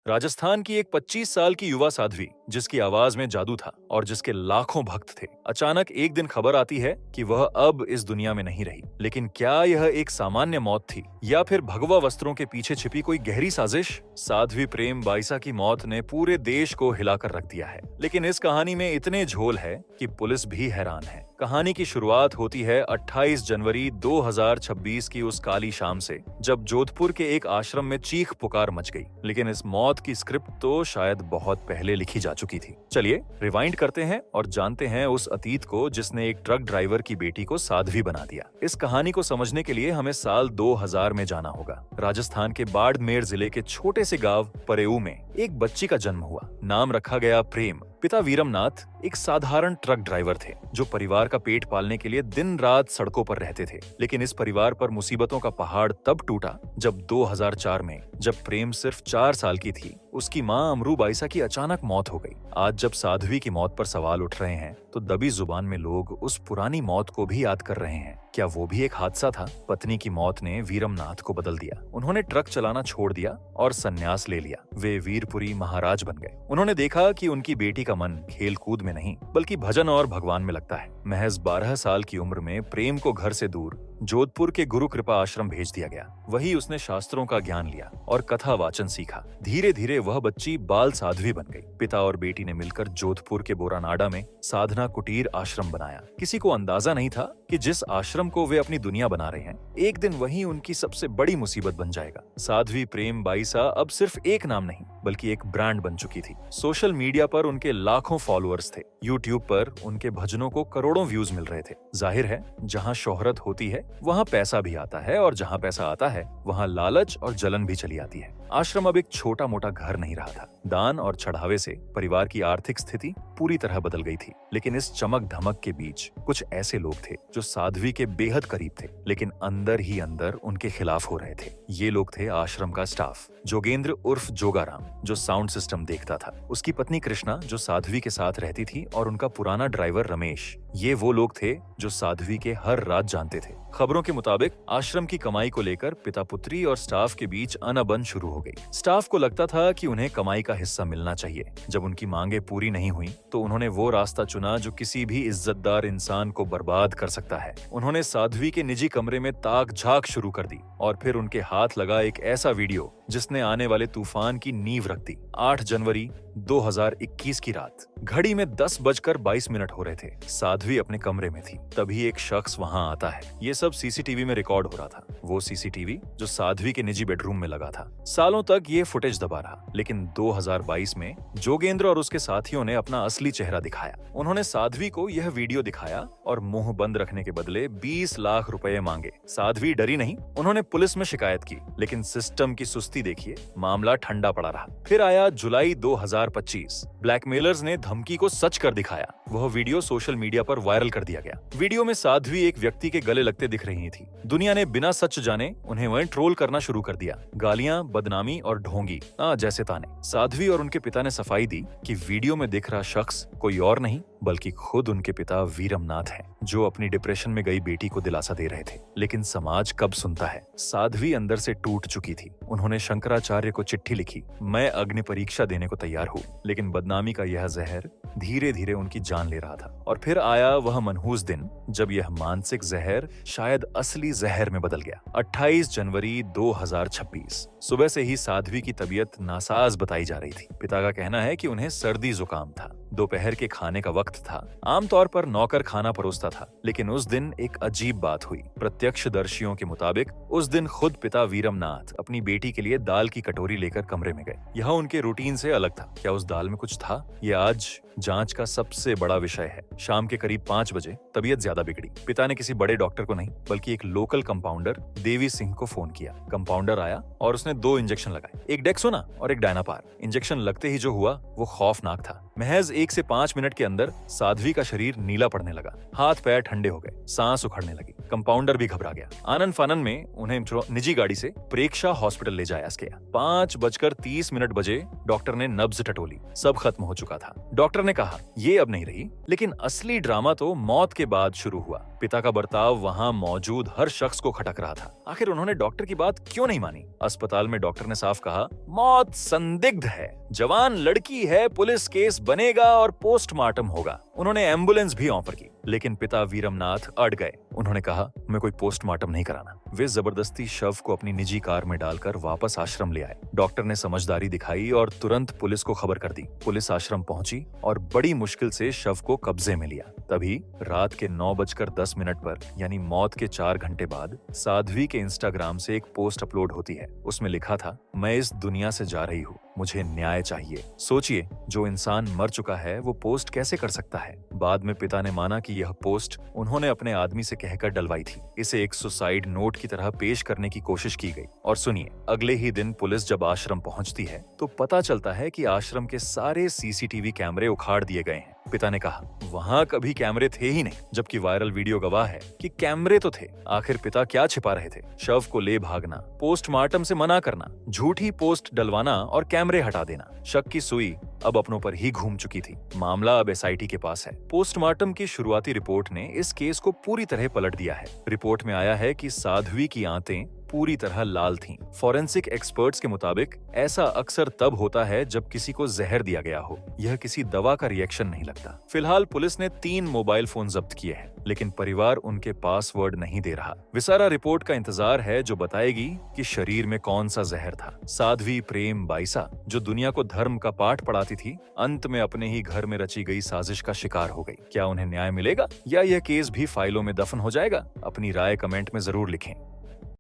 राजस्थान की एक 25 साल की युवा साध्वी, जिसकी आवाज में जादू था और जिसके लाखों भक्त थे, अचानक एक दिन खबर आती है कि वह अब इस दुनिया में नहीं रही। लेकिन क्या यह एक सामान्य मौत थी या फिर भगवा वस्त्रों के पीछे छिपी कोई गहरी साजिश? साध्वी प्रेम बाइसा की मौत ने पूरे देश को हिलाकर रख दिया है, लेकिन इस कहानी में इतने झोल है कि पुलिस भी हैरान है। कहानी की शुरुआत होती है 28 जनवरी 2026 की उस काली शाम से, जब जोधपुर के एक आश्रम में चीख पुकार मच गई। लेकिन इस मौत की स्क्रिप्ट तो शायद बहुत पहले लिखी जा चुकी थी। चलिए रिवाइंड करते हैं और जानते हैं उस अतीत को जिसने एक ट्रक ड्राइवर की बेटी को साध्वी बना दिया। इस कहानी को समझने के लिए हमें साल 2000 में जाना होगा। राजस्थान के बाड़मेर जिले के छोटे से गांव परेऊ में एक बच्ची का जन्म हुआ। नाम रखा गया प्रेम। पिता वीरमनाथ एक साधारण ट्रक ड्राइवर थे, जो परिवार का पेट पालने के लिए दिन रात सड़कों पर रहते थे। लेकिन इस परिवार पर मुसीबतों का पहाड़ तब टूटा जब 2004 में, जब प्रेम सिर्फ 4 साल की थी, उसकी मां अमरू बाइसा की अचानक मौत हो गई। आज जब साध्वी की मौत पर सवाल उठ रहे हैं, तो दबी जुबान में लोग उस पुरानी मौत को भी याद कर रहे हैं। क्या वो भी एक हादसा था? पत्नी की मौत ने वीरमनाथ को बदल दिया। उन्होंने ट्रक चलाना छोड़ दिया और संन्यास ले लिया। वे वीरपुरी महाराज बन गए। उन्होंने देखा कि उनकी बेटी का मन खेल कूद में नहीं, बल्कि भजन और भगवान में लगता है। महज 12 साल की उम्र में प्रेम को घर से दूर जोधपुर के गुरु कृपा आश्रम भेज दिया गया। वही उसने शास्त्रों का ज्ञान लिया और कथा वाचन सीखा। धीरे धीरे वह बच्ची बाल साध्वी बन गई। पिता और बेटी ने मिलकर जोधपुर के बोरानाडा में साधना कुटीर आश्रम बनाया। किसी को अंदाजा नहीं था कि जिस आश्रम को वे अपनी दुनिया बना रहे हैं, एक दिन वही उनकी सबसे बड़ी मुसीबत बन जाएगा। साध्वी प्रेम बाइसा अब सिर्फ एक नाम नहीं, बल्कि एक ब्रांड बन चुकी थी। सोशल मीडिया पर उनके लाखों फॉलोअर्स थे। यूट्यूब पर उनके भजनों को करोड़ों व्यूज मिल रहे थे। जाहिर है, जहां शोहरत होती है वहां पैसा भी आता है, और जहां पैसा आता है वहां लालच और जलन भी चली आती है। आश्रम अब एक छोटा मोटा घर नहीं रहा था। दान और चढ़ावे से परिवार की आर्थिक स्थिति पूरी तरह बदल गई थी। लेकिन इस चमक धमक के बीच कुछ ऐसे लोग थे जो साध्वी के बेहद करीब थे, लेकिन अंदर ही अंदर उनके खिलाफ हो रहे थे। ये लोग थे आश्रम का स्टाफ। जोगेंद्र उर्फ जोगाराम, जो साउंड सिस्टम देखता था, उसकी पत्नी कृष्णा, जो साध्वी के साथ रहती थी, और उनका पुराना ड्राइवर रमेश। ये वो लोग थे जो साध्वी के हर राज जानते थे। खबरों के मुताबिक आश्रम की कमाई को लेकर पिता पुत्री और स्टाफ के बीच अनबन शुरू हो गई। स्टाफ को लगता था कि उन्हें कमाई का हिस्सा मिलना चाहिए। जब उनकी मांगे पूरी नहीं हुई, तो उन्होंने वो रास्ता चुना जो किसी भी इज्जतदार इंसान को बर्बाद कर सकता है। उन्होंने साध्वी के निजी कमरे में ताक झाक शुरू कर दी, और फिर उनके हाथ लगा एक ऐसा वीडियो जिसने आने वाले तूफान की नींव रख दी। 8 जनवरी 2021 की रात, घड़ी में 10:22 हो रहे थे। साध्वी अपने कमरे में थी। तभी एक शख्स वहां आता है। ये सब सीसीटीवी में रिकॉर्ड हो रहा था। वो सीसीटीवी जो साध्वी के निजी बेडरूम में लगा था। सालों तक ये फुटेज दबा रहा, लेकिन 2022 में जोगेंद्र और उसके साथियों ने अपना असली चेहरा दिखाया। उन्होंने साध्वी को यह वीडियो दिखाया और मुंह बंद रखने के बदले 20 लाख रुपए मांगे। साध्वी डरी नहीं। उन्होंने पुलिस में शिकायत की, लेकिन सिस्टम की सुस्ती देखिए, मामला ठंडा पड़ा रहा। फिर आया जुलाई 2025। ब्लैकमेलर्स ने धमकी को सच कर दिखाया। वह वीडियो सोशल मीडिया पर वायरल कर दिया गया। वीडियो में साध्वी एक व्यक्ति के गले लगते दिख रही थी। दुनिया ने बिना सच जाने उन्हें वहीं ट्रोल करना शुरू कर दिया। गालियां, बदनामी और ढोंगी जैसे ताने। साध्वी और उनके पिता ने सफाई दी कि वीडियो में दिख रहा शख्स कोई और नहीं, बल्कि खुद उनके पिता वीरमनाथ हैं, जो अपनी डिप्रेशन में गई बेटी को दिलासा दे रहे थे। लेकिन समाज कब सुनता है? साध्वी अंदर से टूट चुकी थी। उन्होंने शंकराचार्य को चिट्ठी लिखी, मैं अग्नि परीक्षा देने को तैयार हूँ। लेकिन बदनामी का यह जहर धीरे धीरे उनकी जान ले रहा था। और फिर आया वह मनहूस दिन, जब यह मानसिक जहर शायद असली जहर में बदल गया। 28 जनवरी 2026 सुबह से ही साध्वी की तबीयत नासाज बताई जा रही थी। पिता का कहना है कि उन्हें सर्दी जुकाम था। दोपहर के खाने का वक्त था। आमतौर पर नौकर खाना परोसता था, लेकिन उस दिन एक अजीब बात हुई। प्रत्यक्षदर्शियों के मुताबिक उस दिन खुद पिता वीरमनाथ अपनी बेटी के लिए दाल की कटोरी लेकर कमरे में गए। यह उनके रूटीन से अलग था। क्या उस दाल में कुछ था? यह आज जांच का सबसे बड़ा विषय है। शाम के करीब 5 बजे तबीयत ज्यादा बिगड़ी। पिता ने किसी बड़े डॉक्टर को नहीं, बल्कि एक लोकल कंपाउंडर देवी सिंह को फोन किया। कंपाउंडर आया और उसने 2 इंजेक्शन लगाए, एक डेक्सोना और एक डायनापार। इंजेक्शन लगते ही जो हुआ वो खौफनाक था। महज 1 से 5 मिनट के अंदर साध्वी का शरीर नीला पड़ने लगा, हाथ पैर ठंडे हो गए, सांस उखड़ने लगी। कंपाउंडर भी घबरा गया। आनन फानन में उन्हें निजी गाड़ी से प्रेक्षा हॉस्पिटल ले जाया गया। 5:30 बजे डॉक्टर ने नब्ज टटोली, सब खत्म हो चुका था। डॉक्टर ने कहा, ये अब नहीं रही, लेकिन असली ड्रामा तो मौत के बाद शुरू हुआ। पिता का बर्ताव वहां मौजूद हर शख्स को खटक रहा था। आखिर उन्होंने डॉक्टर की बात क्यों नहीं मानी? अस्पताल में डॉक्टर ने साफ कहा, मौत संदिग्ध है, जवान लड़की है, पुलिस केस बनेगा और पोस्टमार्टम होगा। उन्होंने एम्बुलेंस भी ऑफर की, लेकिन पिता वीरमनाथ अड़ गए। उन्होंने कहा, मैं कोई पोस्टमार्टम नहीं कराना। वे जबरदस्ती शव को अपनी निजी कार में डालकर वापस आश्रम ले आए। डॉक्टर ने समझदारी दिखाई और तुरंत पुलिस को खबर कर दी। पुलिस आश्रम पहुंची और बड़ी मुश्किल से शव को कब्जे में लिया। तभी रात के 9:10 पर यानी मौत के 4 घंटे बाद साध्वी के इंस्टाग्राम से एक पोस्ट अपलोड होती है। उसमें लिखा था, मैं इस दुनिया से जा रही हूँ, मुझे न्याय चाहिए। सोचिए, जो इंसान मर चुका है वो पोस्ट कैसे कर सकता है? बाद में पिता ने माना कि यह पोस्ट उन्होंने अपने आदमी से कहकर डलवाई थी। इसे एक सुसाइड नोट की तरह पेश करने की कोशिश की गई। और सुनिए, अगले ही दिन पुलिस जब आश्रम पहुंचती है तो पता चलता है कि आश्रम के सारे सीसीटीवी कैमरे उखाड़ दिए गए हैं। पिता ने कहा, वहां कभी कैमरे थे ही नहीं, जबकि वायरल वीडियो गवाह है कि कैमरे तो थे। आखिर पिता क्या छिपा रहे थे? शव को ले भागना, पोस्टमार्टम से मना करना, झूठी पोस्ट डलवाना और कैमरे हटा देना। शक की सुई अब अपनों पर ही घूम चुकी थी। मामला अब एसआईटी के पास है। पोस्टमार्टम की शुरुआती रिपोर्ट ने इस केस को पूरी तरह पलट दिया है। रिपोर्ट में आया है कि साध्वी की आंतें पूरी तरह लाल थीं। फॉरेंसिक एक्सपर्ट्स के मुताबिक ऐसा अक्सर तब होता है जब किसी को जहर दिया गया हो। यह किसी दवा का रिएक्शन नहीं लगता। फिलहाल पुलिस ने 3 मोबाइल फोन जब्त किए हैं, लेकिन परिवार उनके पासवर्ड नहीं दे रहा। विसारा रिपोर्ट का इंतजार है जो बताएगी कि शरीर में कौन सा जहर था। साध्वी प्रेम बाइसा, जो दुनिया को धर्म का पाठ पढ़ाती थी, अंत में अपने ही घर में रची गई साजिश का शिकार हो गई। क्या उन्हें न्याय मिलेगा या यह केस भी फाइलों में दफन हो जाएगा? अपनी राय कमेंट में जरूर लिखें।